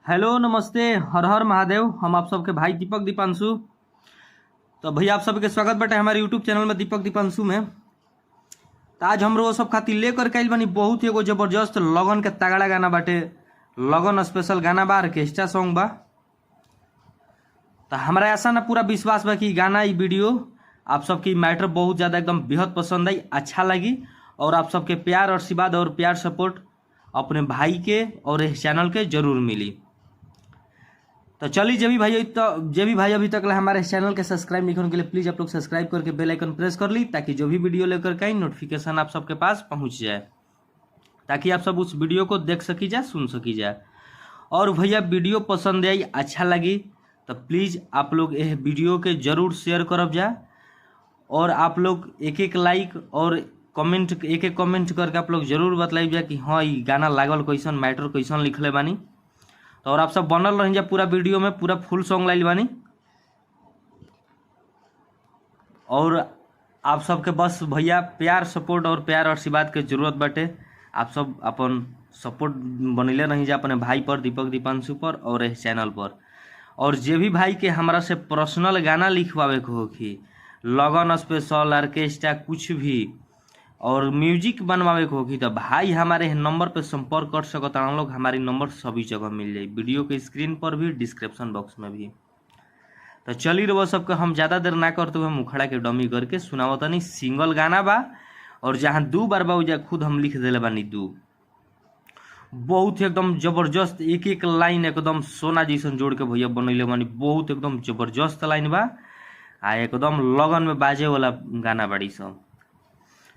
Hello नमस्ते, हर हर महादेव। हम आप सबके भाई दीपक दीपांशु। तो भैया आप सबके स्वागत बाटे हमारे यूट्यूब चैनल में दीपक दीपांशु में। तो आज हम लोग सब खातिर लेकर के आइल बानी बहुत एगो जबरदस्त लगन के तगड़ा गाना बाटे। लगन स्पेशल गाना बा, ऑर्केस्ट्रा सॉन्ग बा। तो हमारा ऐसा ना पूरा विश्वास बा कि गाना ई वीडियो आप सबकी मैटर बहुत ज़्यादा एकदम बेहद पसंद आई, अच्छा लगी और आप सबके प्यार आशीर्वाद और प्यार सपोर्ट अपने भाई के और इस चैनल के जरूर मिली। तो चलिए जे भी भाई अभी तक हमारे चैनल के सब्सक्राइब नहीं करने के लिए प्लीज़ आप लोग सब्सक्राइब करके बेल आइकन प्रेस कर ली, ताकि जो भी वीडियो लेकर के आई नोटिफिकेशन आप सबके पास पहुंच जाए, ताकि आप सब उस वीडियो को देख सकी जाए, सुन सकी जाए। और भैया वीडियो पसंद आई, अच्छा लगी तो प्लीज़ आप लोग यह वीडियो के जरूर शेयर करब जाए और आप लोग एक एक लाइक और कमेंट कमेंट करके आप लोग जरूर बतलाइब जाए कि हाँ ये गाना लागल कैसन, मैटर कैसन लिखले बानी। तो और आप सब बनल रह जा पूरा वीडियो में, पूरा फुल सॉन्ग लाइल बानी। और आप सबके बस भैया प्यार सपोर्ट और प्यार आशीर्वाद के जरूरत बाटे। आप सब अपन सपोर्ट बनले रही जा अपने भाई पर, दीपक दीपांशु पर और इस चैनल पर। और जे भी भाई के हमरा से पर्सनल गाना लिखवावे के होखी, लगन स्पेशल, ऑर्केस्ट्रा, कुछ भी और म्यूजिक बनवावे के होगी, तो भाई हमारे नंबर पे संपर्क कर सकता हम लोग। हमारी नंबर सभी जगह मिल जाए, वीडियो के स्क्रीन पर भी, डिस्क्रिप्शन बॉक्स में भी। तो चलिए वो सबके हम ज़्यादा देर ना करते हुए मुखड़ा के डमी करके सुनावता नहीं। सिंगल गाना बा और जहाँ 2 बार बा जा खुद हम लिख दिले बानी 2। बहुत एकदम जबरदस्त, एक एक लाइन एकदम सोना जैसन जोड़ के भैया बनैले बानी। बहुत एकदम जबरदस्त लाइन बा आ एकदम लगन में बाजे वाला गाना बाड़ी सब।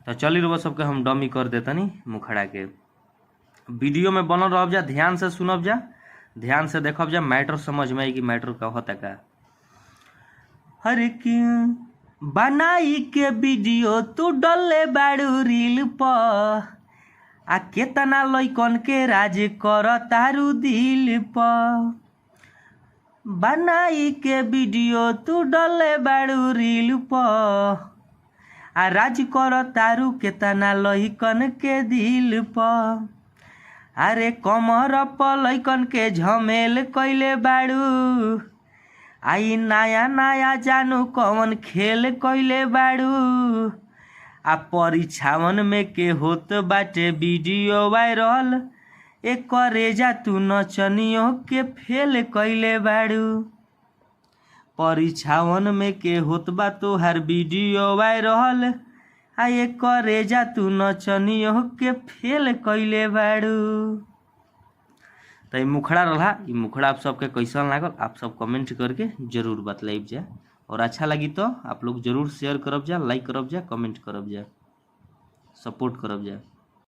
तो चलिए वो सबके हम डमी कर देता नहीं मुखड़ा के। वीडियो में बनल रह जा, ध्यान से सुनब जा, ध्यान से देखब जा, मैटर समझ में आई कि मैटर का होता का। हर क्यों बनाई के वीडियो तू डले बाड़ू रील पर, आ केतना लइकन के राज कर तारू दिल पर। बनाई के वीडियो तू डले बाड़ू रील पर, आ राज कर तारू केतना लइकन के दिल पर। अरे कमर पर लइकन के झमेल कइले बाड़ू, आई नया नया जानू कौन खेल कइले बाड़ू। आ परीक्षावन में के होत बाटे वीडियो वायरल, एक करेजा तू नचनियों के फेल कइले बाड़ू। परीक्षावन में के होत बा तो हर वीडियो वायरल, आ एक करेजा तू नचनियों के फेल कइले बाड़ू। तो ये मुखड़ा रहा, ये मुखड़ा आप सबके कैसन लागल आप सब कमेंट करके जरूर बतलाइब जा। और अच्छा लगी तो आप लोग जरूर शेयर करब जा, लाइक करब जा, कमेंट करब जा, सपोर्ट करब जा।